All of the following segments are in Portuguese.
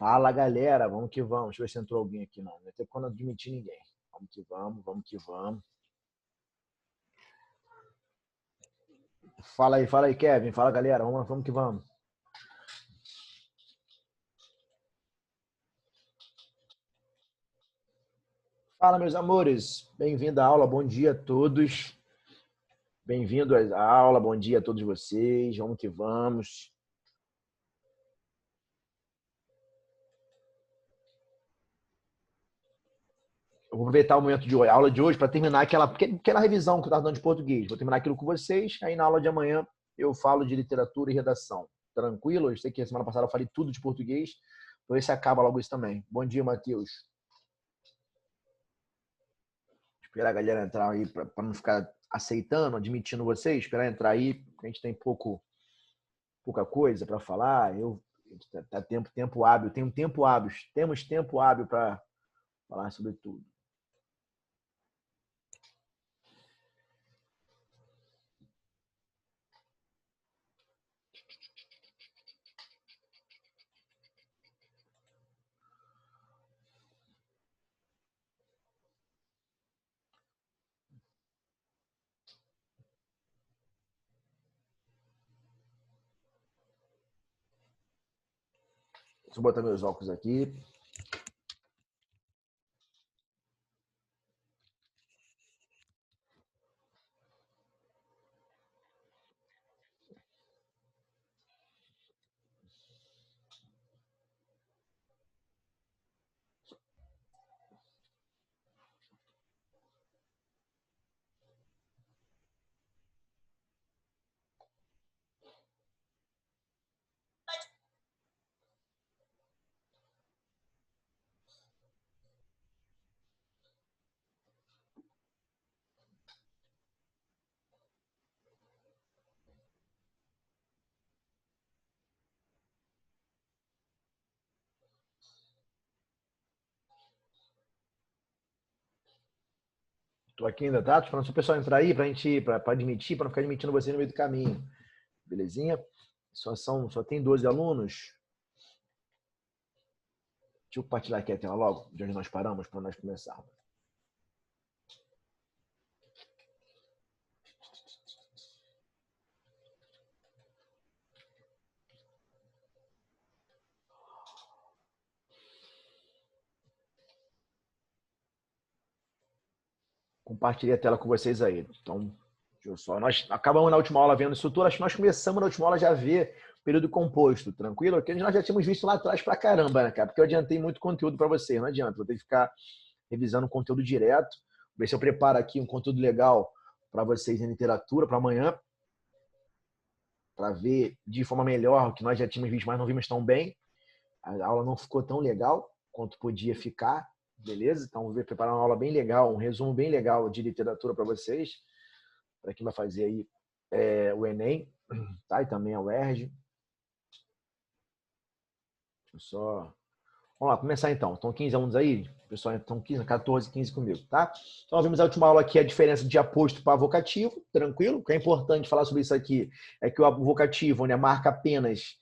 Fala, galera, vamos que vamos. Deixa eu ver se entrou alguém aqui, não. Não tem quando admitir ninguém. Vamos que vamos, vamos que vamos. Fala aí, Kevin. Fala, galera. Vamos que vamos. Fala, meus amores. Bem-vindo à aula. Bom dia a todos. Bem-vindo à aula. Bom dia a todos vocês. Vamos que vamos. Eu vou aproveitar o momento de hoje, a aula de hoje para terminar aquela revisão que eu estava dando de português. Vou terminar aquilo com vocês. Aí na aula de amanhã eu falo de literatura e redação. Tranquilo? Eu sei que a semana passada eu falei tudo de português. Então esse acaba logo isso também. Bom dia, Matheus. Esperar a galera entrar aí para não ficar aceitando, admitindo vocês. Esperar entrar aí, porque a gente tem pouca coisa para falar. Tá tempo hábil, temos tempo hábil para falar sobre tudo. Deixa eu botar meus óculos aqui. Tô aqui ainda, tá? Tô esperando o pessoal entrar aí para admitir, para não ficar admitindo você no meio do caminho. Belezinha? Só tem 12 alunos. Deixa eu compartilhar aqui a tela logo, de onde nós paramos, para nós começarmos. Compartilhei a tela com vocês aí. Então, deixa eu só. Nós acabamos na última aula vendo estrutura, acho que nós começamos na última aula já a ver período composto, tranquilo? Porque nós já tínhamos visto lá atrás pra caramba, né, cara? Porque eu adiantei muito conteúdo para vocês, não adianta, vou ter que ficar revisando conteúdo direto. Ver se eu preparo aqui um conteúdo legal para vocês em literatura para amanhã, para ver de forma melhor o que nós já tínhamos visto, mas não vimos tão bem. A aula não ficou tão legal quanto podia ficar, beleza? Então, vou preparar uma aula bem legal, um resumo bem legal de literatura para vocês, para quem vai fazer aí o Enem, tá? E também a UERJ. Deixa eu só... Vamos lá, começar então. Estão 15 alunos aí? Pessoal, estão 15, 14, 15 comigo, tá? Então, nós vimos a última aula aqui a diferença de aposto para vocativo, tranquilo? O que é importante falar sobre isso aqui é que o vocativo, né, marca apenas...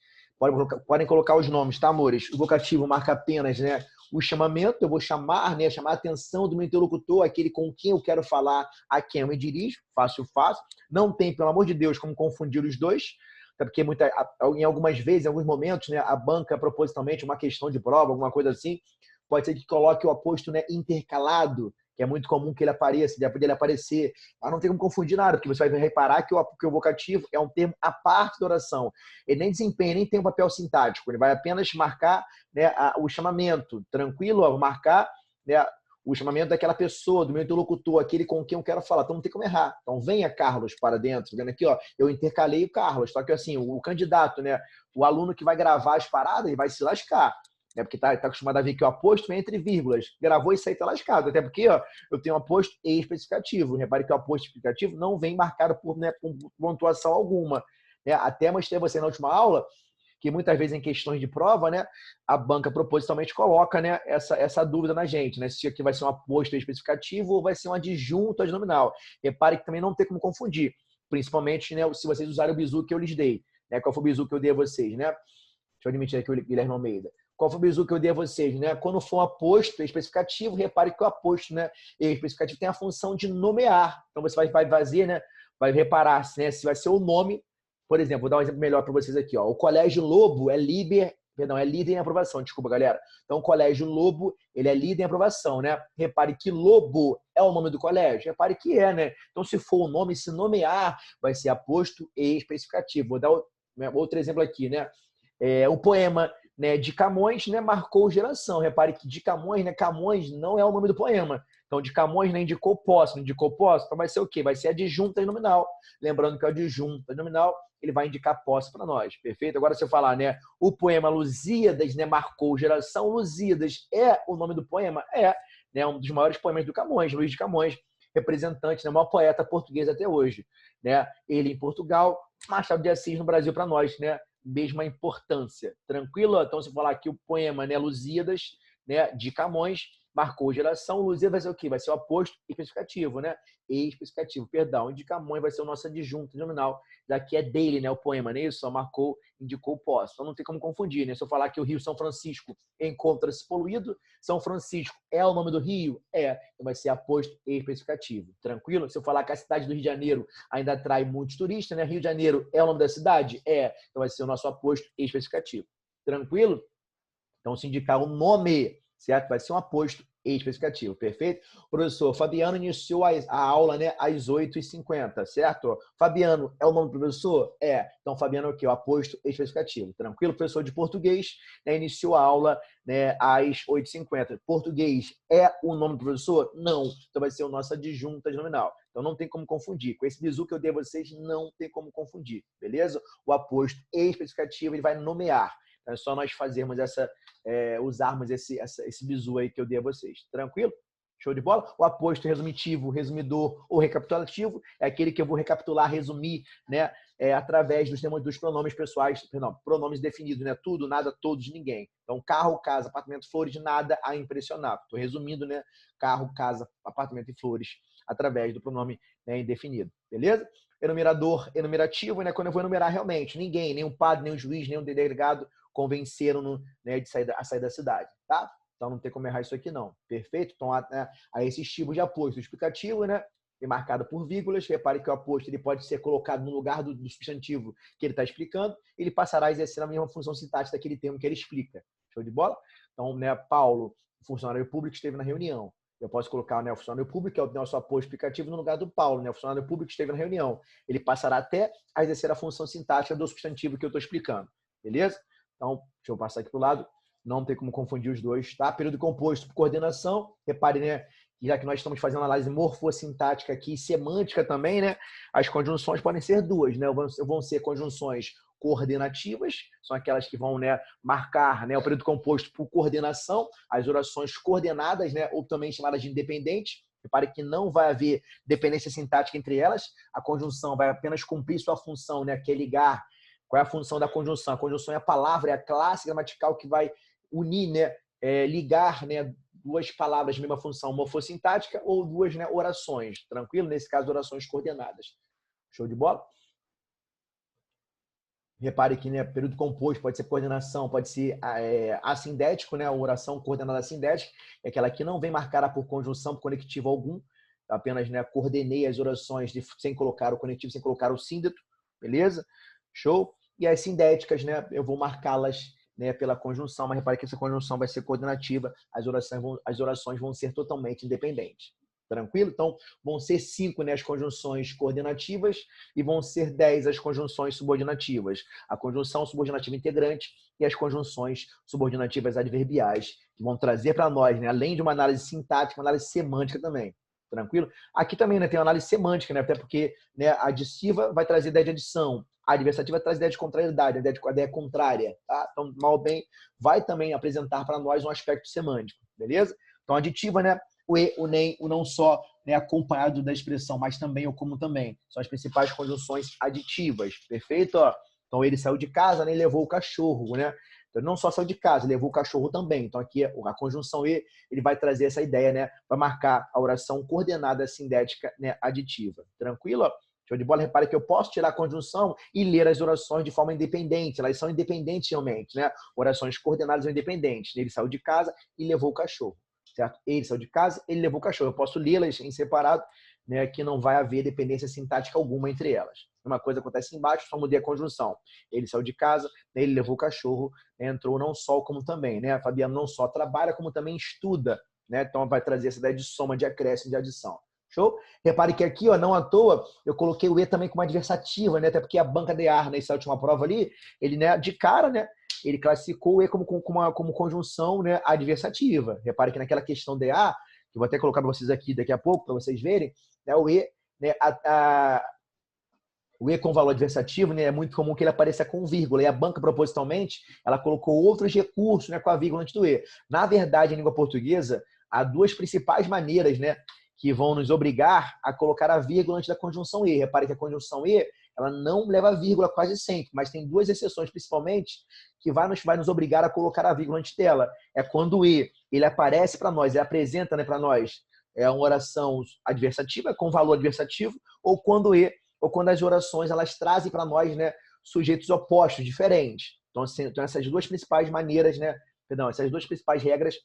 Podem colocar os nomes, tá, amores? O vocativo marca apenas, né, o chamamento. Eu vou chamar, né, chamar a atenção do meu interlocutor, aquele com quem eu quero falar, a quem eu me dirijo. Fácil. Não tem, pelo amor de Deus, como confundir os dois. Até porque em algumas vezes, em alguns momentos, né, a banca, propositalmente, uma questão de prova, alguma coisa assim, pode ser que coloque o aposto, né, intercalado, que é muito comum que ele apareça, dele aparecer. Mas não tem como confundir nada, porque você vai reparar que o vocativo é um termo à parte da oração. Ele nem desempenha, nem tem um papel sintático. Ele vai apenas marcar, né, o chamamento. Tranquilo? Ó, marcar, né, o chamamento daquela pessoa, do meu interlocutor, aquele com quem eu quero falar. Então não tem como errar. Então venha, Carlos, para dentro. Vendo aqui, ó, eu intercalei o Carlos. Só que assim, o candidato, né, o aluno que vai gravar as paradas, ele vai se lascar. Né, porque tá acostumado a ver que o aposto vem entre vírgulas. Gravou isso aí, tá lascado. Até porque, ó, eu tenho um aposto e especificativo. Repare que o aposto explicativo não vem marcado por, né, por pontuação alguma. Né? Até mostrei você na última aula que muitas vezes em questões de prova, né, a banca propositalmente coloca, né, essa dúvida na gente, né, se aqui vai ser um aposto especificativo ou vai ser um adjunto adnominal. Repare que também não tem como confundir, principalmente, né, se vocês usarem o bizu que eu lhes dei. Né, qual foi o bizu que eu dei a vocês, né? Deixa eu admitir aqui o Guilherme Almeida. Qual foi o bizu que eu dei a vocês, né? Quando for um aposto especificativo, repare que o aposto, né, especificativo tem a função de nomear. Então você vai fazer, né, vai reparar, né, se vai ser o nome. Por exemplo, vou dar um exemplo melhor para vocês aqui, ó. O Colégio Lobo é líder em aprovação, desculpa, galera. Então, o Colégio Lobo, ele é líder em aprovação, né? Repare que Lobo é o nome do colégio. Repare que é, né? Então, se for o nome, se nomear, vai ser aposto e especificativo. Vou dar outro exemplo aqui, né? O poema, né, de Camões, né, marcou geração. Repare que de Camões, né, Camões não é o nome do poema. Então, de Camões, né, indicou posse. Não indicou posse, então vai ser o quê? Vai ser adjunta nominal. Lembrando que o adjunta nominal, ele vai indicar posse para nós, perfeito? Agora, se eu falar, né, o poema Lusíadas, né, marcou geração, Lusíadas é o nome do poema? É, né, um dos maiores poemas do Camões, Luís de Camões, representante, né, o maior poeta português até hoje, né? Ele em Portugal, Machado de Assis no Brasil para nós, né? Mesma importância. Tranquilo? Então, se eu falar aqui o poema, né, Lusíadas, né, de Camões, marcou geração, Lusíadas vai ser o quê? Vai ser o aposto especificativo, né? Especificativo, perdão. De Camões vai ser o nosso adjunto nominal, já que é dele, né, o poema, né? Isso só marcou, indicou posse. Então não tem como confundir, né? Se eu falar que o Rio São Francisco encontra-se poluído, São Francisco é o nome do rio? É. Então vai ser aposto especificativo. Tranquilo? Se eu falar que a cidade do Rio de Janeiro ainda atrai muitos turistas, né? Rio de Janeiro é o nome da cidade? É. Então vai ser o nosso aposto especificativo. Tranquilo? Então, se indicar o nome, certo? Vai ser um aposto especificativo, perfeito? O professor Fabiano iniciou a aula, né, às 8h50, certo? Fabiano é o nome do professor? É. Então, Fabiano é o quê? O aposto especificativo. Tranquilo? O professor de português, né, iniciou a aula, né, às 8h50. Português é o nome do professor? Não. Então, vai ser o nosso adjunta nominal. Então, não tem como confundir. Com esse bizu que eu dei a vocês, não tem como confundir, beleza? O aposto especificativo, ele vai nomear. É só nós fazermos usarmos esse bizu aí que eu dei a vocês. Tranquilo? Show de bola? O aposto resumitivo, resumidor ou recapitulativo é aquele que eu vou recapitular, resumir, né, através dos pronomes pessoais, perdão, pronomes definidos, né? Tudo, nada, todos, ninguém. Então, carro, casa, apartamento, flores, nada a impressionar. Estou resumindo, né? Carro, casa, apartamento e flores através do pronome, né, indefinido. Beleza? Enumerador, enumerativo, né? Quando eu vou enumerar realmente, ninguém, nem o padre, nem o juiz, nem o delegado convenceram-no, né, a sair da cidade, tá? Então não tem como errar isso aqui não, perfeito? Então há esses tipos de aposto explicativo, né? E marcado por vírgulas. Repare que o aposto ele pode ser colocado no lugar do substantivo que ele está explicando, ele passará a exercer a mesma função sintática daquele termo que ele explica. Show de bola? Então, né, Paulo, funcionário público, esteve na reunião. Eu posso colocar, né, o funcionário público, que é o nosso aposto explicativo, no lugar do Paulo, né? O funcionário público esteve na reunião. Ele passará até a exercer a função sintática do substantivo que eu estou explicando. Beleza? Então, deixa eu passar aqui para o lado. Não tem como confundir os dois, tá? Período composto, coordenação. Repare, né? Já que nós estamos fazendo análise morfossintática aqui, semântica também, né? As conjunções podem ser duas, né? Vão ser conjunções coordenativas, são aquelas que vão, né, marcar, né, o período composto por coordenação, as orações coordenadas, né, ou também chamadas de independentes. Repare que não vai haver dependência sintática entre elas. A conjunção vai apenas cumprir sua função, né, que é ligar. Qual é a função da conjunção? A conjunção é a palavra, é a classe gramatical que vai unir, né, ligar, né, duas palavras de mesma função morfossintática ou duas, né, orações. Tranquilo? Nesse caso, orações coordenadas. Show de bola? Repare que, né, período composto pode ser coordenação, pode ser assindético, né, a oração coordenada assindética, é aquela que não vem marcada por conjunção, por conectivo algum, apenas, né, coordenei as orações sem colocar o conectivo, sem colocar o síndeto, beleza? Show? E as sindéticas, né, eu vou marcá-las, né, pela conjunção, mas repare que essa conjunção vai ser coordenativa, as orações vão ser totalmente independentes. Tranquilo? Então, vão ser 5, né, as conjunções coordenativas e vão ser 10 as conjunções subordinativas. A conjunção subordinativa integrante e as conjunções subordinativas adverbiais, que vão trazer para nós, né, além de uma análise sintática, uma análise semântica também. Tranquilo? Aqui também, né, tem uma análise semântica, né, até porque, né, a aditiva vai trazer ideia de adição, a adversativa traz ideia de contrariedade, a ideia contrária. Tá? Então, mal ou bem, vai também apresentar para nós um aspecto semântico. Beleza? Então, aditiva, né? O e, o nem, o não só, né, acompanhado da expressão, mas também o como também. São as principais conjunções aditivas. Perfeito? Ó. Então, ele saiu de casa, né, e levou o cachorro, né? Então, não só saiu de casa, levou o cachorro também. Então, aqui a conjunção e, ele vai trazer essa ideia, né? Vai marcar a oração coordenada sindética, né, aditiva. Tranquilo? Deixa Show de bola? Repare que eu posso tirar a conjunção e ler as orações de forma independente. Elas são independentes realmente, né? Orações coordenadas são independentes. Ele saiu de casa e levou o cachorro, certo? Ele saiu de casa, ele levou o cachorro. Eu posso lê-las em separado, né? Que não vai haver dependência sintática alguma entre elas. Uma coisa acontece embaixo, só mudei a conjunção. Ele saiu de casa, ele levou o cachorro, entrou não só como também, né? Fabiano não só trabalha, como também estuda, né? Então vai trazer essa ideia de soma, de acréscimo, de adição. Show? Repare que aqui, ó, não à toa, eu coloquei o E também como adversativa, né? Até porque a banca de ar, nessa última prova ali, ele, né, de cara, né? Ele classificou o E como conjunção, né, adversativa. Repare que naquela questão de A, que eu vou até colocar para vocês aqui daqui a pouco, para vocês verem, né, o E, né, o E com valor adversativo, né, é muito comum que ele apareça com vírgula. E a banca, propositalmente, ela colocou outros recursos, né, com a vírgula antes do E. Na verdade, em língua portuguesa, há duas principais maneiras, né, que vão nos obrigar a colocar a vírgula antes da conjunção E. Repare que a conjunção E, ela não leva vírgula quase sempre, mas tem duas exceções, principalmente, que vai nos obrigar a colocar a vírgula antes dela. É quando o E ele aparece para nós, ele apresenta, né, para nós uma oração adversativa, com valor adversativo, ou quando as orações elas trazem para nós, né, sujeitos opostos, diferentes. Então, essas duas principais maneiras, né, essas duas principais regras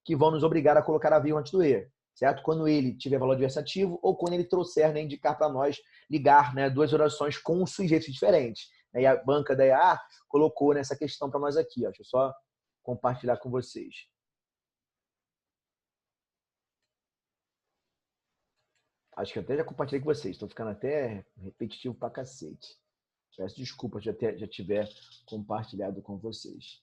que vão nos obrigar a colocar a vírgula antes do E. Certo? Quando ele tiver valor adversativo ou quando ele trouxer, né, indicar para nós ligar, né, duas orações com sujeitos diferentes. E a banca da EA colocou nessa questão para nós aqui. Ó. Deixa eu só compartilhar com vocês. Acho que eu até já compartilhei com vocês. Estou ficando até repetitivo para cacete. Peço desculpas se já tiver compartilhado com vocês.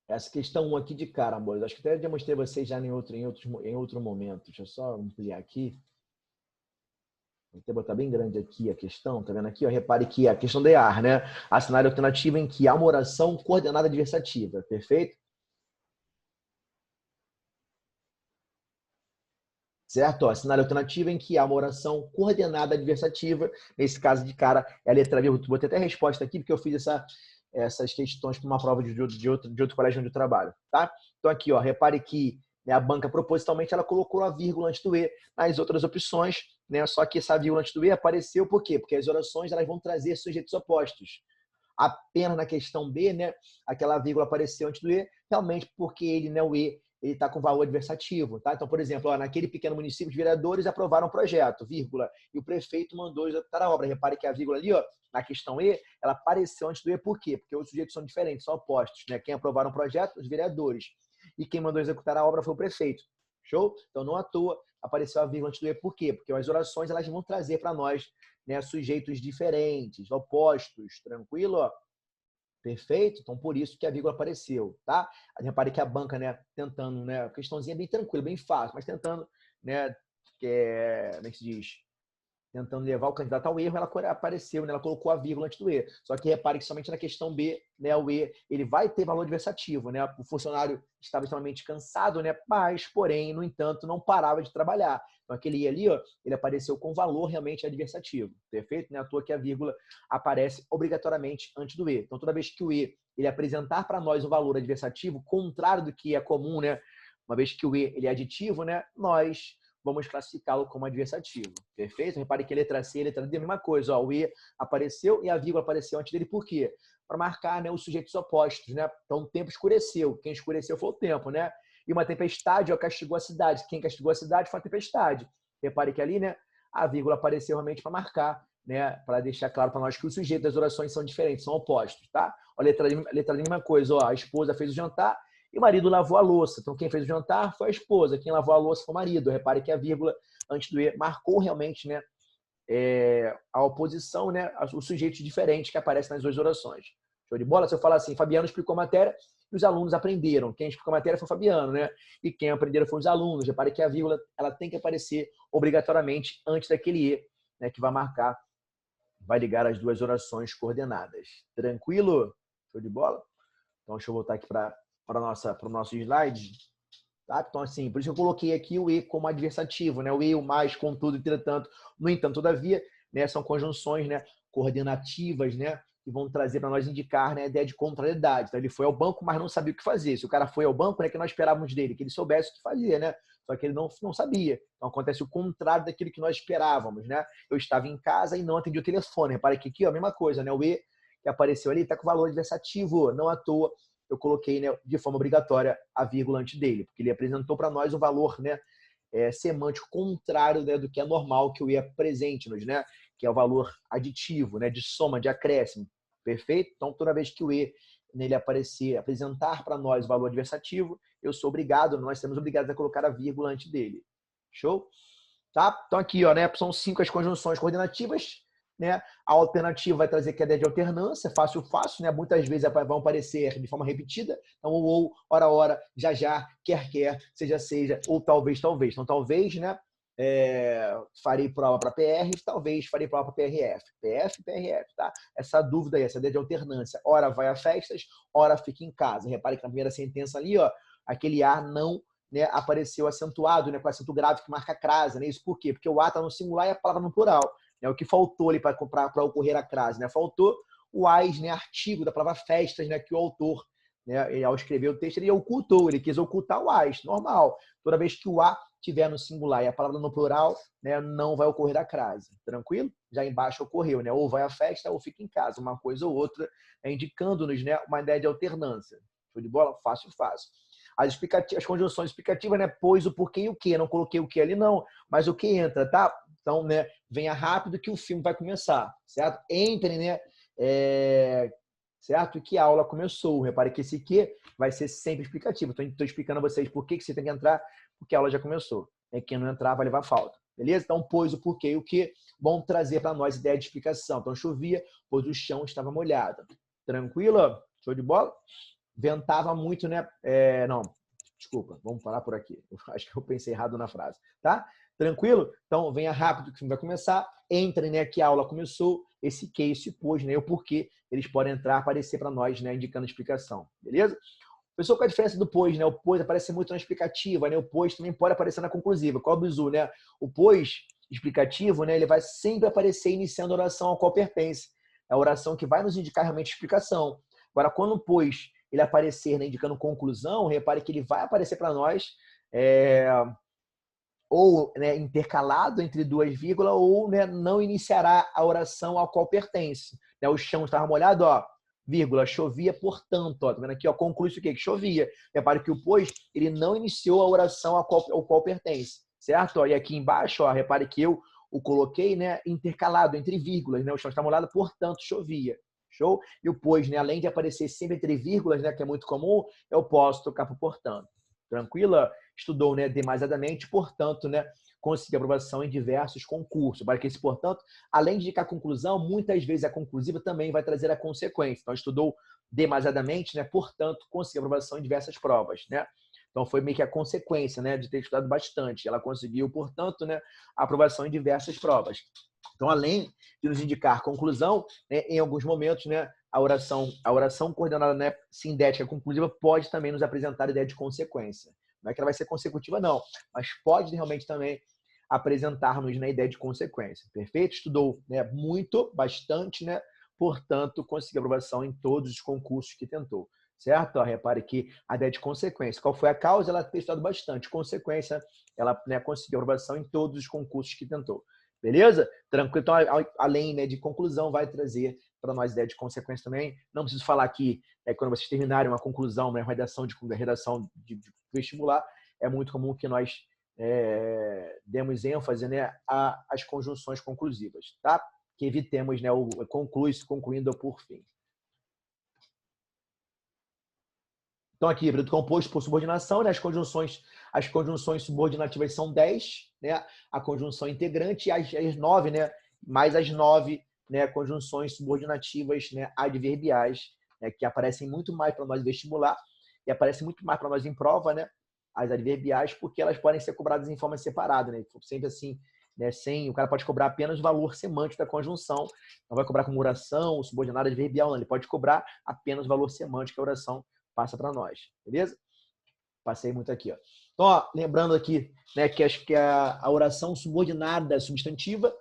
Essa questão 1 aqui de cara, amores. Acho que até demonstrei a vocês já em outro momento. Deixa eu só ampliar aqui. Vou até botar bem grande aqui a questão. Tá vendo aqui? Ó, repare que a questão de ar, né? A cenário alternativo em que há uma oração coordenada adversativa. Perfeito? Certo? Ó, cenário alternativo em que há uma oração coordenada adversativa. Nesse caso de cara, é a letra B. Eu vou ter até a resposta aqui, porque eu fiz essas questões para uma prova de outro colégio onde eu trabalho. Tá? Então aqui, ó, repare que, né, a banca propositalmente ela colocou a vírgula antes do E nas outras opções, né? Só que essa vírgula antes do E apareceu por quê? Porque as orações elas vão trazer sujeitos opostos. Apenas na questão B, né, aquela vírgula apareceu antes do E, realmente porque ele, né, o E, ele está com valor adversativo. Tá? Então, por exemplo, ó, naquele pequeno município, os vereadores aprovaram o projeto, vírgula, e o prefeito mandou executar a obra. Repare que a vírgula ali, ó, na questão E, ela apareceu antes do E, por quê? Porque os sujeitos são diferentes, são opostos. Né? Quem aprovaram o projeto? Os vereadores. E quem mandou executar a obra foi o prefeito. Show? Então, não à toa apareceu a vírgula antes do E, por quê? Porque as orações elas vão trazer para nós, né, sujeitos diferentes, opostos. Tranquilo? Ó? Perfeito? Então, por isso que a vírgula apareceu, tá? Repare que a banca, né, tentando, né, a questãozinha é bem tranquila, bem fácil, mas tentando, né, como é que se diz? Tentando levar o candidato ao erro, ela apareceu, né? Ela colocou a vírgula antes do E. Só que repare que somente na questão B, né, o E, ele vai ter valor adversativo, né? O funcionário estava extremamente cansado, né? Mas, porém, no entanto, não parava de trabalhar. Então, aquele E ali, ó, ele apareceu com valor realmente adversativo. Perfeito? Não é à toa que a vírgula aparece obrigatoriamente antes do E. Então, toda vez que o E ele apresentar para nós um valor adversativo, contrário do que é comum, né? Uma vez que o E ele é aditivo, né? Nós vamos classificá-lo como adversativo. Perfeito? Repare que a letra C e a letra D é a mesma coisa. Ó, o E apareceu e a vírgula apareceu antes dele. Por quê? Para marcar, né, os sujeitos opostos. Né? Então, o tempo escureceu. Quem escureceu foi o tempo. Né? E uma tempestade ó, castigou a cidade. Quem castigou a cidade foi a tempestade. Repare que ali, né, a vírgula apareceu realmente para marcar, né, para deixar claro para nós que os sujeitos das orações são diferentes, são opostos. Tá? Ó, a letra D é a mesma coisa. Ó, a esposa fez o jantar e o marido lavou a louça. Então, quem fez o jantar foi a esposa. Quem lavou a louça foi o marido. Repare que a vírgula antes do E marcou realmente, né, a oposição, né, os sujeitos diferentes que aparecem nas duas orações. Show de bola? Se eu falar assim, Fabiano explicou a matéria e os alunos aprenderam. Quem explicou a matéria foi o Fabiano, né? E quem aprenderam foram os alunos. Repare que a vírgula ela tem que aparecer obrigatoriamente antes daquele E, né, que vai marcar, vai ligar as duas orações coordenadas. Tranquilo? Show de bola? Então, deixa eu voltar aqui para o nosso slide. Tá? Então, assim, por isso eu coloquei aqui o e como adversativo, né? O e, o mais, contudo, entretanto, no entanto, todavia, né? São conjunções, né? Coordenativas, né? Que vão trazer para nós indicar, né? A ideia de contrariedade. Então, ele foi ao banco, mas não sabia o que fazer. Se o cara foi ao banco, né? Que nós esperávamos dele, que ele soubesse o que fazia, né? Só que ele não sabia. Então, acontece o contrário daquilo que nós esperávamos, né? Eu estava em casa e não atendi o telefone. Repare que aqui, ó, a mesma coisa, né? O e que apareceu ali está com valor adversativo, não à toa eu coloquei, né, de forma obrigatória a vírgula antes dele, porque ele apresentou para nós o valor, né, semântico contrário, né, do que é normal que o e apresente-nos, né, que é o valor aditivo, né, de soma, de acréscimo. Perfeito? Então, toda vez que o e nele aparecer, apresentar para nós o valor adversativo, eu sou obrigado, nós somos obrigados a colocar a vírgula antes dele. Show? Tá? Então aqui, ó, né, são 5 as conjunções coordenativas, né? A alternativa vai trazer que a ideia de alternância, fácil, fácil, né? Muitas vezes vão aparecer de forma repetida. Então, ou, ora, ora, já, já, quer, quer, seja, seja, ou talvez, talvez. Então, talvez, né? Farei prova para PR, talvez farei prova para PRF. PF, PRF, tá? Essa dúvida aí, essa ideia de alternância. Ora vai a festas, ora fica em casa. Repare que na primeira sentença ali, ó, aquele ar não, né, apareceu acentuado, né, com acento grave que marca a crase, né? Isso por quê? Porque o a está no singular e a palavra no plural. Né? O que faltou ali para ocorrer a crase, né? Faltou o as, né, artigo da palavra festas, né, que o autor, né, ele, ao escrever o texto, ele ocultou, ele quis ocultar o as, normal. Toda vez que o a tiver no singular e a palavra no plural, né, não vai ocorrer a crase. Tranquilo? Já embaixo ocorreu, né? Ou vai à festa ou fica em casa, uma coisa ou outra, indicando-nos, né, uma ideia de alternância. Show de bola? Fácil, fácil. As conjunções explicativas, né? Pois, o porquê e o que. Não coloquei o que ali, não, mas o que entra, tá? Então, né? Venha rápido que o filme vai começar, certo? Entre, né? Certo? E que a aula começou. Repare que esse que vai ser sempre explicativo. Então, estou explicando a vocês por que você tem que entrar, porque a aula já começou. Quem não entrar vai levar falta. Beleza? Então, pois, o porquê e o que vão trazer para nós ideia de explicação. Então, chovia, pois o chão estava molhado. Tranquilo? Show de bola? Ventava muito, né? Não, desculpa, vamos parar por aqui. Eu acho que eu pensei errado na frase, tá? Tranquilo? Então, venha rápido que o filme vai começar. Entrem, né? Que a aula começou. Esse que, esse pois, né? O porquê eles podem entrar, aparecer para nós, né? Indicando a explicação. Beleza? Pessoal, qual é a diferença do pois, né? O pois aparece muito na explicativa, né? O pois também pode aparecer na conclusiva. Qual é o bizu, né? O pois explicativo, né? Ele vai sempre aparecer iniciando a oração ao qual pertence. É a oração que vai nos indicar realmente explicação. Agora, quando o pois ele aparecer, né, indicando conclusão, repare que ele vai aparecer para nós ou, né, intercalado entre duas vírgulas, ou, né, não iniciará a oração ao qual pertence. Né, o chão estava molhado, ó, vírgula, chovia, portanto, ó, tá vendo aqui, ó, conclui isso aqui, que chovia. Repare que o pois, ele não iniciou a oração ao qual pertence, certo? Ó, e aqui embaixo, ó, repare que eu o coloquei, né, intercalado entre vírgulas, né, o chão está molhado, portanto, chovia. Show? E o pois, né, além de aparecer sempre entre vírgulas, né, que é muito comum, eu posso trocar por portanto. Tranquila? Estudou, né, demasiadamente, portanto, né, conseguiu aprovação em diversos concursos. Para que esse, portanto, além de indicar a conclusão, muitas vezes a conclusiva também vai trazer a consequência. Então, estudou demasiadamente, né, portanto, conseguiu aprovação em diversas provas, né? Então, foi meio que a consequência, né, de ter estudado bastante. Ela conseguiu, portanto, né, a aprovação em diversas provas. Então, além de nos indicar conclusão, né, em alguns momentos, né, a oração coordenada, né, sindética conclusiva pode também nos apresentar a ideia de consequência. Não é que ela vai ser consecutiva, não, mas pode realmente também apresentar-nos na ideia de consequência. Perfeito? Estudou, né, muito, bastante, né? Portanto, conseguiu aprovação em todos os concursos que tentou. Certo? Repare que a ideia de consequência. Qual foi a causa? Ela tem estudado bastante. Consequência, ela, né, conseguiu aprovação em todos os concursos que tentou. Beleza? Tranquilo. Então, além, né, de conclusão, vai trazer para nós ideia de consequência também. Não preciso falar que quando vocês terminarem uma conclusão, né, uma redação de vestibular, é muito comum que nós demos ênfase, né, às conjunções conclusivas, tá? Que evitemos, né, o conclui-se, concluindo por fim. Então, aqui, período composto por subordinação, né? As conjunções subordinativas são 10, né? A conjunção integrante e as 9, né? Mais as 9, né? Conjunções subordinativas, né? Adverbiais, né? Que aparecem muito mais para nós em vestibular e aparecem muito mais para nós em prova, né? As adverbiais, porque elas podem ser cobradas em forma separada, né? Sempre assim, né? O cara pode cobrar apenas o valor semântico da conjunção, não vai cobrar como oração, subordinada adverbial, não. Ele pode cobrar apenas o valor semântico da oração passa para nós, beleza? Passei muito aqui, ó. Então, ó, lembrando aqui, né, que acho que a oração subordinada substantiva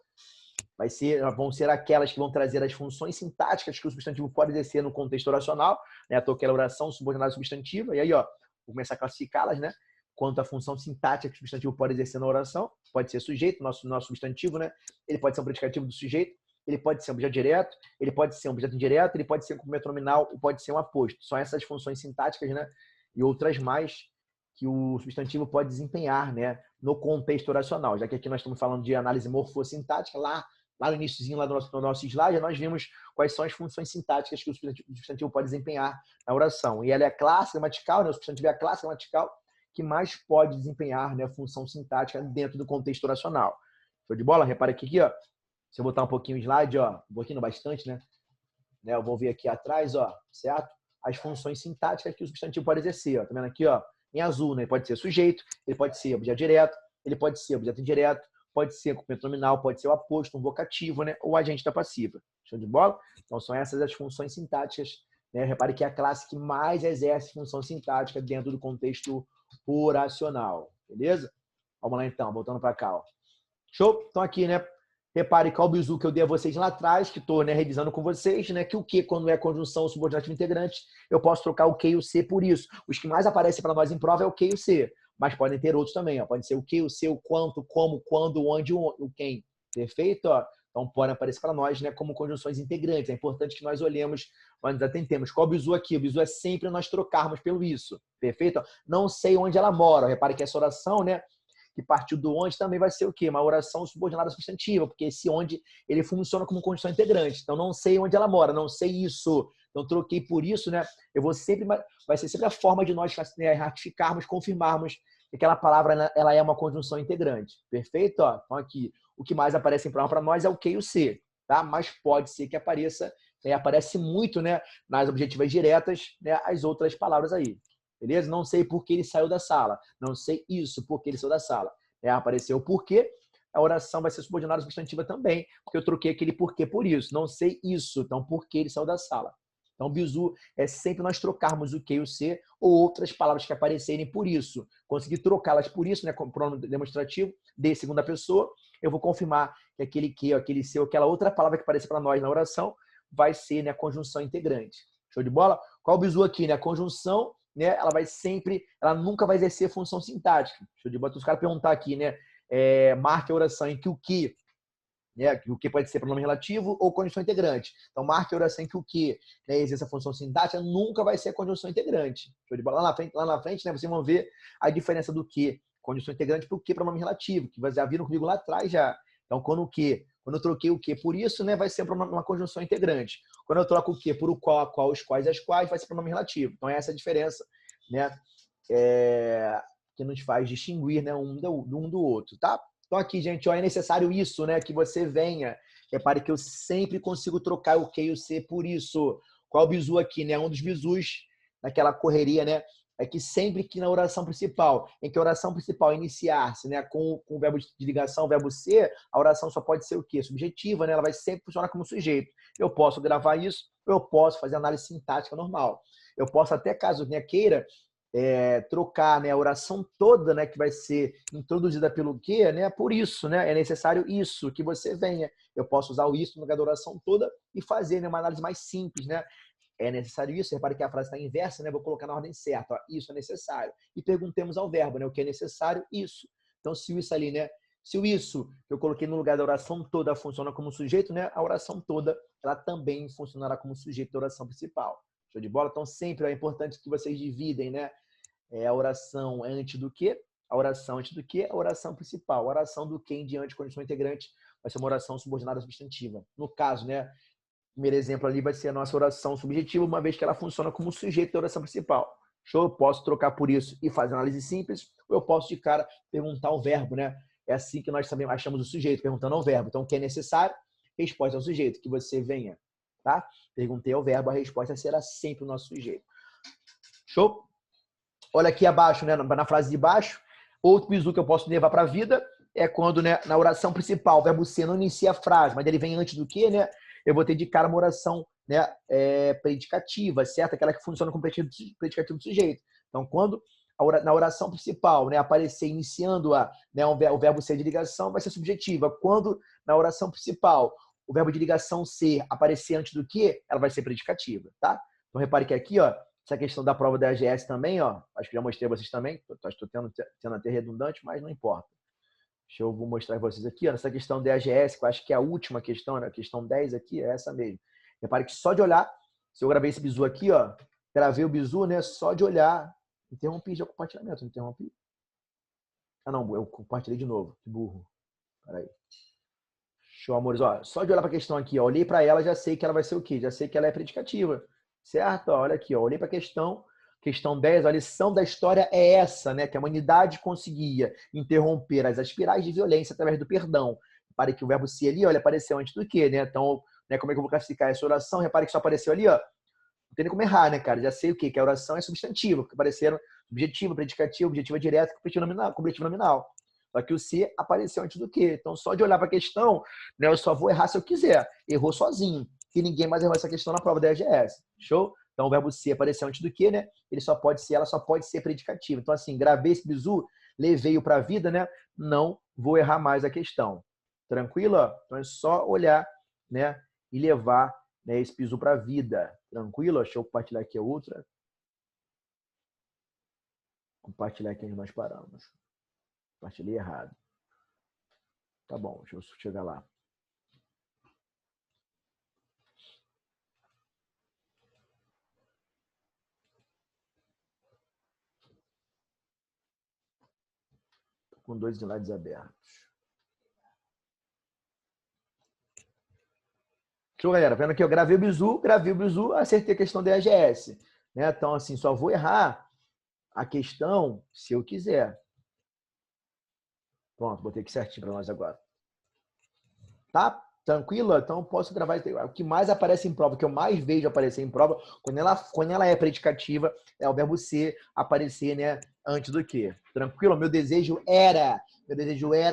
vão ser aquelas que vão trazer as funções sintáticas que o substantivo pode exercer no contexto oracional, né? Tô aquela oração subordinada substantiva, e aí, ó, vou começar a classificá-las, né? Quanto à função sintática que o substantivo pode exercer na oração, pode ser sujeito, nosso substantivo, né? Ele pode ser um predicativo do sujeito, ele pode ser um objeto direto, ele pode ser um objeto indireto, ele pode ser um complemento nominal, ou pode ser um aposto. São essas funções sintáticas, né? E outras mais que o substantivo pode desempenhar, né? No contexto oracional. Já que aqui nós estamos falando de análise morfossintática, lá no iníciozinho, lá no nosso slide, nós vimos quais são as funções sintáticas que o substantivo pode desempenhar na oração. E ela é a classe gramatical, né? O substantivo é a classe gramatical que mais pode desempenhar, né, a função sintática dentro do contexto oracional. Show de bola? Repara aqui, ó. Se eu botar um pouquinho o slide, ó, um pouquinho bastante, né? Eu vou ver aqui atrás, ó, certo? As funções sintáticas que o substantivo pode exercer, ó. Tá vendo aqui, ó? Em azul, né? Ele pode ser sujeito, ele pode ser objeto direto, ele pode ser objeto indireto, pode ser complemento nominal, pode ser o aposto, um vocativo, né? Ou agente da passiva. Show de bola? Então, são essas as funções sintáticas, né? Repare que é a classe que mais exerce função sintática dentro do contexto oracional. Beleza? Vamos lá, então. Voltando para cá, ó. Show? Então, aqui, né? Repare qual o bizu que eu dei a vocês lá atrás, que estou, né, revisando com vocês, né? Que o que, quando é conjunção subordinativa integrante, eu posso trocar o que e o C por isso. Os que mais aparecem para nós em prova é o que e o C. Mas podem ter outros também, ó. Pode ser o que, o C, o quanto, como, quando, onde, o quem. Perfeito? Ó. Então, podem aparecer para nós, né, como conjunções integrantes. É importante que nós olhemos, nós atentemos. Qual o bizu aqui? O bizu é sempre nós trocarmos pelo isso. Perfeito? Ó. Não sei onde ela mora. Repare que essa oração, né, que partiu do onde também vai ser o quê? Uma oração subordinada substantiva, porque esse onde ele funciona como condição integrante. Então, não sei onde ela mora, não sei isso. Então, troquei por isso, né? Vai ser sempre a forma de nós, né, ratificarmos, confirmarmos que aquela palavra ela é uma conjunção integrante. Perfeito? Ó, então, aqui, o que mais aparece em prova para nós é o que e o C, tá? Mas pode ser que apareça, né, aparece muito, né, nas objetivas diretas, né, as outras palavras aí. Beleza? Não sei por que ele saiu da sala. Não sei isso, por que ele saiu da sala. Apareceu o porquê. A oração vai ser subordinada substantiva também, porque eu troquei aquele porquê por isso. Não sei isso, então por que ele saiu da sala. Então, bizu é sempre nós trocarmos o que e o C ou outras palavras que aparecerem por isso. Conseguir trocá-las por isso, né, com pronome demonstrativo, de segunda pessoa, eu vou confirmar que aquele que, aquele C ou aquela outra palavra que aparece para nós na oração vai ser, né, a conjunção integrante. Show de bola? Qual o bizu aqui? Né? A conjunção, né, ela nunca vai exercer função sintática. Deixa eu de botar os caras perguntar aqui, né? Marque a oração em que o que, né? O que pode ser pronome relativo ou conjunção integrante. Então, marque a oração em que o que, né, exerce a função sintática nunca vai ser a conjunção integrante. Show de bola? Lá na frente, né, vocês vão ver a diferença do que, conjunção integrante, para o que pronome relativo, que já viram comigo lá atrás já. Então, quando eu troquei o que por isso, né, vai ser uma conjunção integrante. Quando eu troco o que por o qual, a qual, os quais, as quais, vai ser pronome relativo. Então, essa é a diferença, né, que nos faz distinguir, né, um do outro, tá? Então, aqui, gente, ó, é necessário isso, né, que você venha. Repare que eu sempre consigo trocar o que e o C por isso. Qual o bizu aqui, né? Um dos bizus naquela correria, né? É que sempre que na oração principal, em que a oração principal iniciar-se, né, com o verbo de ligação, o verbo ser, a oração só pode ser o quê? Subjetiva, né? Ela vai sempre funcionar como sujeito. Eu posso gravar isso, eu posso fazer análise sintática normal. Eu posso até, caso queira, trocar, né, a oração toda, né, que vai ser introduzida pelo quê, né? Por isso, né? É necessário isso, que você venha. Eu posso usar o isso no lugar da oração toda e fazer, né, uma análise mais simples, né? É necessário isso. Repare que a frase está inversa, né? Vou colocar na ordem certa. Ó, isso é necessário. E perguntemos ao verbo, né? O que é necessário? Isso. Então, se o isso ali, né? Se o isso que eu coloquei no lugar da oração toda funciona como sujeito, né? A oração toda, ela também funcionará como sujeito da oração principal. Show de bola? Então, sempre é importante que vocês dividem, né? A oração antes do que? A oração antes do que? A oração principal. A oração do que em diante, condição integrante, vai ser uma oração subordinada substantiva. No caso, né? O primeiro exemplo ali vai ser a nossa oração subjetiva, uma vez que ela funciona como sujeito da oração principal. Show? Eu posso trocar por isso e fazer análise simples, ou eu posso, de cara, perguntar o verbo, né? É assim que nós também achamos o sujeito, perguntando ao verbo. Então, o que é necessário? Resposta ao sujeito, que você venha, tá? Perguntei ao verbo, a resposta será sempre o nosso sujeito. Show? Olha aqui abaixo, né? Na frase de baixo, outro bizu que eu posso levar para a vida é quando, né, na oração principal, o verbo ser não inicia a frase, mas ele vem antes do que, né? Eu vou ter de cara uma oração, né, predicativa, certo? Aquela que funciona como predicativo do sujeito. Então, quando na oração principal, né, aparecer iniciando né, o verbo ser de ligação, vai ser subjetiva. Quando na oração principal o verbo de ligação ser aparecer antes do que, ela vai ser predicativa, tá? Então, repare que aqui, ó, essa questão da prova da AGS também, ó, acho que já mostrei a vocês também, estou tendo até redundante, mas não importa. Vou mostrar para vocês aqui, ó, nessa questão da AGS, que eu acho que é a última questão, né, a questão 10 aqui, é essa mesmo. Repare que só de olhar, se eu gravei esse bizu aqui, ó, gravei o bizu, né, só de olhar, interrompi já o compartilhamento, não interrompi? Ah, não, eu compartilhei de novo, que burro. Peraí. Show, amores. Ó, só de olhar para a questão aqui, ó, olhei para ela, já sei que ela vai ser o quê? Já sei que ela é predicativa, certo? Ó, olha aqui, ó, olhei para a questão 10, a lição da história é essa, né? Que a humanidade conseguia interromper as espirais de violência através do perdão. Repare que o verbo ser ali, ó, ele apareceu antes do quê, né? Então, né, como é que eu vou classificar essa oração? Repare que só apareceu ali, ó. Não tem nem como errar, né, cara? Já sei o quê? Que a oração é substantivo, que apareceram objetivo, predicativo, objetiva direta, completivo nominal. Só que o se apareceu antes do que. Então, só de olhar para a questão, né, eu só vou errar se eu quiser. Errou sozinho. E ninguém mais errou essa questão na prova da EGS. Show? Então, o verbo se apareceu antes do que, né? Ela só pode ser predicativa. Então, assim, gravei esse bizu, levei-o para a vida, né? Não vou errar mais a questão. Tranquilo? Então, é só olhar, né? E levar, né, esse bizu para a vida. Tranquilo? Deixa eu compartilhar aqui a outra. Compartilhar aqui onde nós paramos. Compartilhei errado. Tá bom, deixa eu chegar lá. Tô com 2 slides abertos. Show, galera. Vendo aqui, eu gravei o bizu, acertei a questão da EGS. Né? Então, assim, só vou errar a questão se eu quiser. Pronto, botei aqui certinho para nós agora. Tá? Tranquilo? Então, posso gravar. O que mais aparece em prova, o que eu mais vejo aparecer em prova, quando ela é predicativa, é o verbo ser aparecer, né, antes do que. Tranquilo? Meu desejo era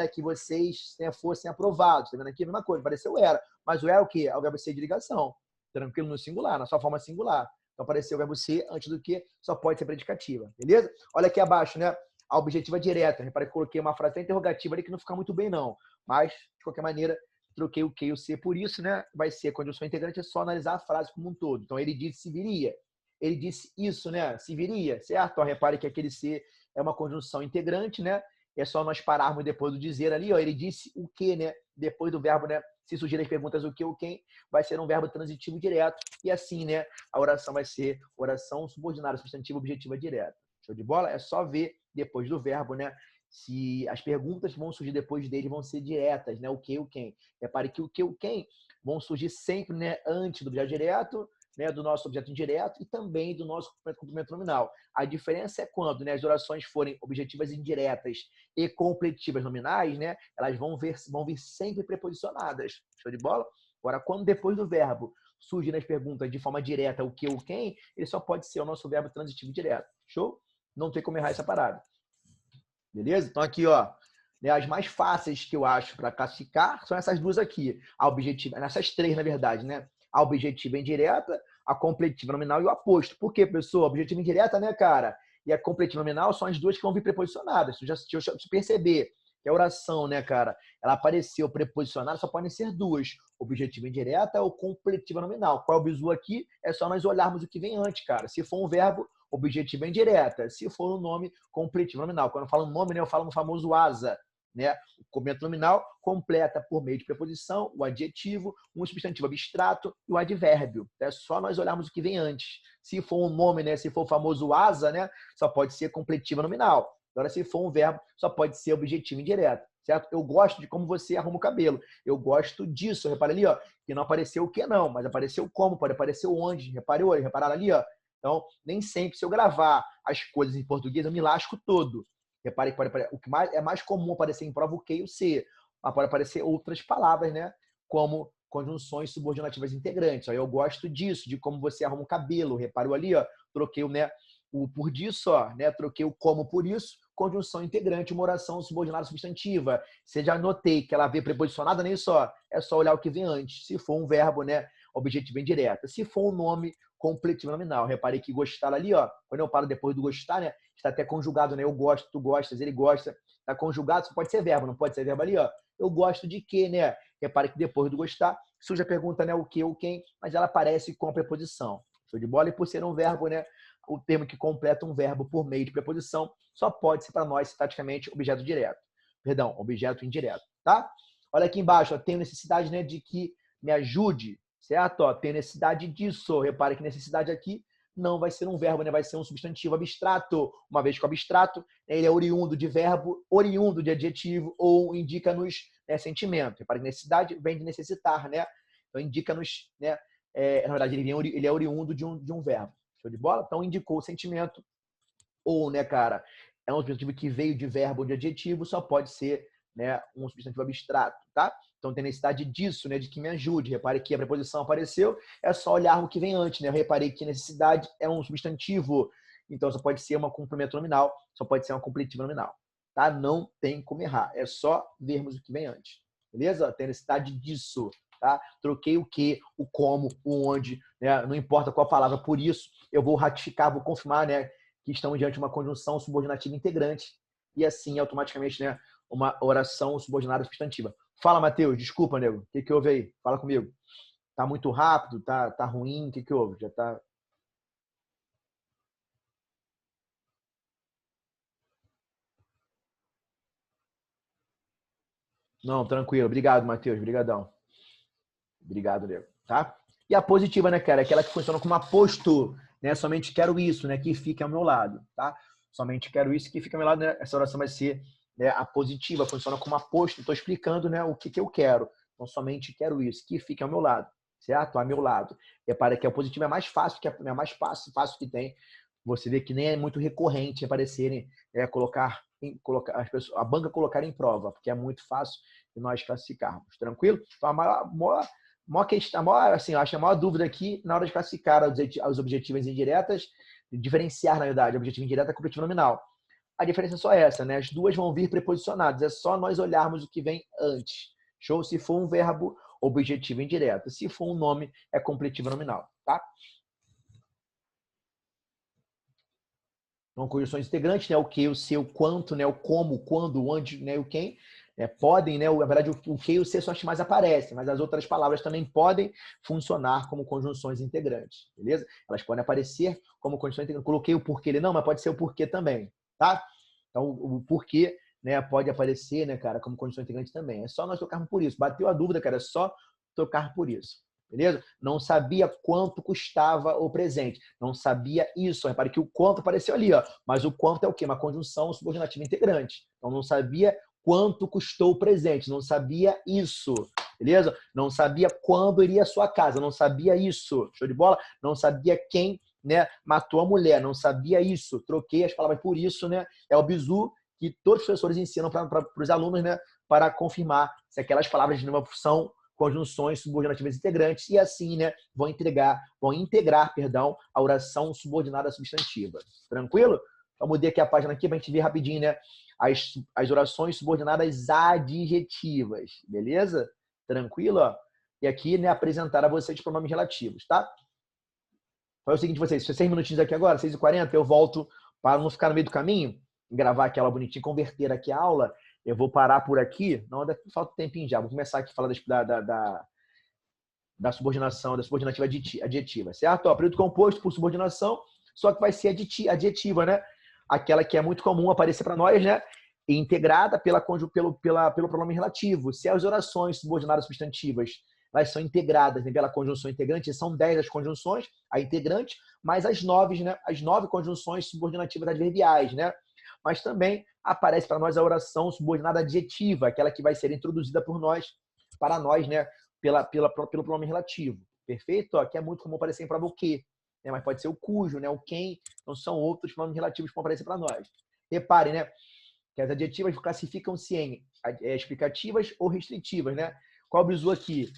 que vocês, né, fossem aprovados. Tá vendo aqui? A mesma coisa, apareceu era. Mas o era o quê? É o verbo ser de ligação. Tranquilo? No singular, na sua forma singular. Então, apareceu o verbo ser antes do que, só pode ser predicativa. Beleza? Olha aqui abaixo, né? A objetiva direta. Repare que eu coloquei uma frase interrogativa ali que não fica muito bem, não. Mas, de qualquer maneira, troquei o que e o se por isso, né? Vai ser, quando eu sou integrante, é só analisar a frase como um todo. Então, ele disse se viria. Ele disse isso, né? Se viria, certo? Ó, repare que aquele se é uma conjunção integrante, né? É só nós pararmos depois do dizer ali, ó. Ele disse o que, né? Depois do verbo, né? Se surgirem as perguntas o que ou quem, vai ser um verbo transitivo direto. E assim, né? A oração vai ser oração subordinada, substantivo, objetiva direta. Show de bola? É só ver depois do verbo, né? Se as perguntas que vão surgir depois dele vão ser diretas, né? O que e o quem. Repare que o que e o quem vão surgir sempre, né, antes do objeto direto, né, do nosso objeto indireto e também do nosso complemento nominal. A diferença é quando, né, as orações forem objetivas indiretas e completivas nominais, né, elas vão vir sempre preposicionadas. Show de bola? Agora, quando depois do verbo surgem as perguntas de forma direta o que ou quem, ele só pode ser o nosso verbo transitivo direto. Show? Não tem como errar essa parada. Beleza? Então aqui, ó, né, as mais fáceis que eu acho para classificar são essas duas aqui. A objetiva, nessas três, na verdade, né? A objetiva indireta, a completiva nominal e o aposto. Por quê, pessoal? A objetiva indireta, né, cara? E a completiva nominal são as duas que vão vir preposicionadas. Se eu perceber que a oração, né, cara, ela apareceu preposicionada, só podem ser duas. Objetiva indireta ou completiva nominal. Qual é o bizu aqui? É só nós olharmos o que vem antes, cara. Se for um verbo, objetiva indireta. Se for um nome, completivo nominal. Quando eu falo nome, né, eu falo no famoso asa. Né? O complemento nominal completa por meio de preposição, o adjetivo, um substantivo abstrato e o advérbio. É só nós olharmos o que vem antes. Se for um nome, né, se for o famoso asa, né, só pode ser completiva nominal. Agora, se for um verbo, só pode ser objetivo indireto. Certo? Eu gosto de como você arruma o cabelo. Eu gosto disso. Repara ali, ó, que não apareceu o que não, mas apareceu como, pode aparecer o onde. Repararam ali, ó. Então, nem sempre, se eu gravar as coisas em português, eu me lasco todo. Repare que o que é mais comum aparecer em prova o que e o se. Mas pode aparecer outras palavras, né? Como conjunções subordinativas integrantes. Aí eu gosto disso, de como você arruma o cabelo. Reparou ali, ó? Troquei o por disso, ó, né? Troquei o como por isso, conjunção integrante, uma oração subordinada substantiva. Você já notei que ela vem preposicionada, nem só. É só olhar o que vem antes. Se for um verbo, né? objetiva indireta. Se for um nome completivo nominal, reparei que gostar ali, ó, quando eu paro depois do gostar, né, está até conjugado, né, eu gosto, tu gostas, ele gosta, está conjugado, só pode ser verbo, não pode ser verbo ali, ó, eu gosto de quê, né? Repare que depois do gostar, surge a pergunta, né, o que ou quem, mas ela aparece com a preposição. Show de bola? E por ser um verbo, né, o termo que completa um verbo por meio de preposição só pode ser para nós, sintaticamente, objeto direto. Perdão, objeto indireto, tá? Olha aqui embaixo, ó, tenho necessidade, né, de que me ajude, certo? Ó, tenho necessidade disso. Repare que necessidade aqui não vai ser um verbo, né? Vai ser um substantivo abstrato. Uma vez que o abstrato, né, ele é oriundo de verbo, oriundo de adjetivo ou indica-nos, né, sentimento. Repare que necessidade vem de necessitar, né? Então indica-nos, né? Na verdade, ele é oriundo de um verbo. Show de bola? Então indicou o sentimento ou, né, cara, é um substantivo que veio de verbo ou de adjetivo, só pode ser, né, um substantivo abstrato, tá? Então tem necessidade disso, né, de que me ajude. Repare que a preposição apareceu, é só olhar o que vem antes, né? Eu reparei que necessidade é um substantivo, então só pode ser uma complemento nominal, só pode ser uma completiva nominal, tá? Não tem como errar, é só vermos o que vem antes, beleza? Tem necessidade disso, tá? Troquei o que, o como, o onde, né? Não importa qual palavra, por isso eu vou ratificar, vou confirmar, né, que estamos diante de uma conjunção subordinativa integrante e assim automaticamente, né, uma oração subordinada substantiva. Fala, Matheus, desculpa, nego. O que houve aí? Fala comigo. Tá muito rápido? Tá ruim? O que houve? Já tá. Não, tranquilo. Obrigado, Matheus. Obrigadão. Obrigado, nego. Tá? E a positiva, né, cara? Aquela que funciona como aposto, né? Somente quero isso, né? Que fique ao meu lado, tá? Somente quero isso que fica ao meu lado, né? Essa oração vai ser, né, a positiva, funciona como aposto. Estou explicando, né, o que eu quero. Então, somente quero isso, que fique ao meu lado, certo? Ao meu lado. Repara que a positiva é mais fácil, que é mais fácil que tem. Você vê que nem é muito recorrente aparecerem, colocar as pessoas, a banca colocar em prova, porque é muito fácil de nós classificarmos. Tranquilo? Então, a maior questão, assim, eu acho a maior dúvida aqui na hora de classificar as objetivas indiretas, diferenciar, na verdade, objetiva indireta e completiva nominal. A diferença é só essa, né? As duas vão vir preposicionadas. É só nós olharmos o que vem antes. Show? Se for um verbo, objetivo indireto. Se for um nome, é completiva nominal, tá? Então, conjunções integrantes, né? O que, o seu, o quanto, né? O como, o quando, o onde, né? O quem. Podem, né? Na verdade, o que e o se são as que mais aparecem, mas as outras palavras também podem funcionar como conjunções integrantes, beleza? Elas podem aparecer como conjunções integrantes. Coloquei o porquê ali, não, mas pode ser o porquê também, tá? Então, o porquê, né, pode aparecer, né, cara, como condição integrante também. É só nós tocarmos por isso. Bateu a dúvida, cara, é só tocar por isso. Beleza? Não sabia quanto custava o presente. Não sabia isso. Repare que o quanto apareceu ali, ó. Mas o quanto é o quê? Uma conjunção subordinativa integrante. Então, não sabia quanto custou o presente. Não sabia isso. Beleza? Não sabia quando iria à sua casa. Não sabia isso. Show de bola? Não sabia quem, né, matou a mulher. Não sabia isso. Troquei as palavras por isso, né? É o bizu que todos os professores ensinam para os alunos, né, para confirmar se aquelas palavras de novo são conjunções subordinativas integrantes e assim, né, vão integrar, perdão, a oração subordinada substantiva. Tranquilo? Então, mudei aqui a página aqui para a gente ver rapidinho, né, as orações subordinadas adjetivas, beleza? Tranquilo? Ó? E aqui, né, apresentar a vocês pronomes relativos, tá? Faz o seguinte, vocês, 6 minutinhos aqui agora, 6h40, eu volto para não ficar no meio do caminho, gravar aquela bonitinha, converter aqui a aula. Eu vou parar por aqui. Não, falta um tempinho já. Vou começar aqui a falar da subordinação, da subordinativa adjetiva, certo? Ó, período composto por subordinação, só que vai ser adjetiva, né? Aquela que é muito comum aparecer para nós, né? E integrada pelo pronome relativo. Se as orações subordinadas substantivas elas são integradas, né, pela conjunção integrante, são 10 as conjunções, a integrante, mais as 9, né, as 9 conjunções subordinativas adverbiais, né? Mas também aparece para nós a oração subordinada adjetiva, aquela que vai ser introduzida por nós, para nós, né, pelo pronome relativo. Perfeito? Ó, que é muito comum aparecer em prova o quê, né? Mas pode ser o cujo, né, o quem, então são outros pronomes relativos que vão aparecer para nós. Reparem, né, que as adjetivas classificam-se em explicativas ou restritivas, né? Qual o bizu aqui?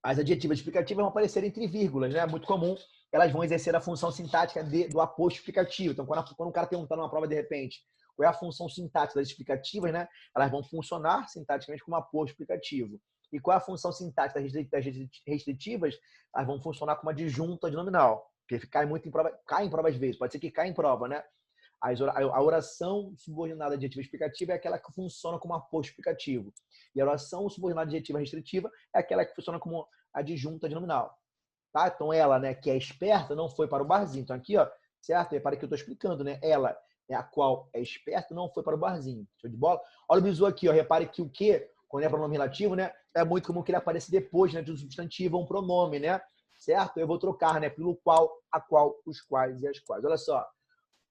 As adjetivas explicativas vão aparecer entre vírgulas, né? É muito comum. Elas vão exercer a função sintática do aposto explicativo. Então, quando um cara perguntar numa prova, de repente, qual é a função sintática das explicativas, né? Elas vão funcionar sintaticamente como aposto explicativo. E qual é a função sintática das restritivas? Elas vão funcionar como adjunto adnominal, porque cai em prova às vezes, pode ser que caia em prova, né? A oração subordinada adjetiva explicativa é aquela que funciona como aposto explicativo. E a oração subordinada adjetiva restritiva é aquela que funciona como adjunto adnominal. Tá? Então, ela, né, que é esperta, não foi para o barzinho. Então, aqui, ó, certo? Repara que eu estou explicando, né? Ela, a qual é esperta, não foi para o barzinho. Show de bola? Olha o bizu aqui, ó. Repare que o que, quando é pronome relativo, né? É muito comum que ele apareça depois, né, de um substantivo ou um pronome, né? Certo? Eu vou trocar, né? Pelo qual, a qual, os quais e as quais. Olha só.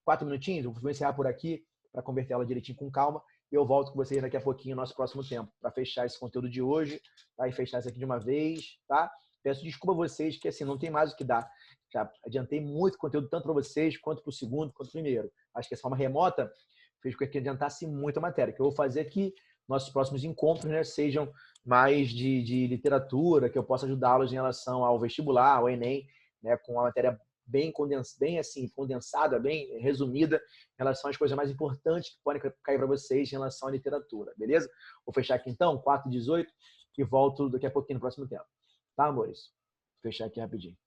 4 minutinhos, eu vou encerrar por aqui para converter ela direitinho com calma. E eu volto com vocês daqui a pouquinho no nosso próximo tempo, para fechar esse conteúdo de hoje, tá? E fechar isso aqui de uma vez, tá? Peço desculpa a vocês, que assim, não tem mais o que dar. Já adiantei muito conteúdo, tanto para vocês, quanto para o segundo, quanto para o primeiro. Acho que essa forma remota fez com que adiantasse muito a matéria. O que eu vou fazer aqui, nossos próximos encontros, né, sejam mais de literatura, que eu possa ajudá-los em relação ao vestibular, ao Enem, né, com a matéria bem condensada, bem resumida em relação às coisas mais importantes que podem cair para vocês em relação à literatura, beleza? Vou fechar aqui então, 4h18, e volto daqui a pouquinho no próximo tempo. Tá, amores? Vou fechar aqui rapidinho.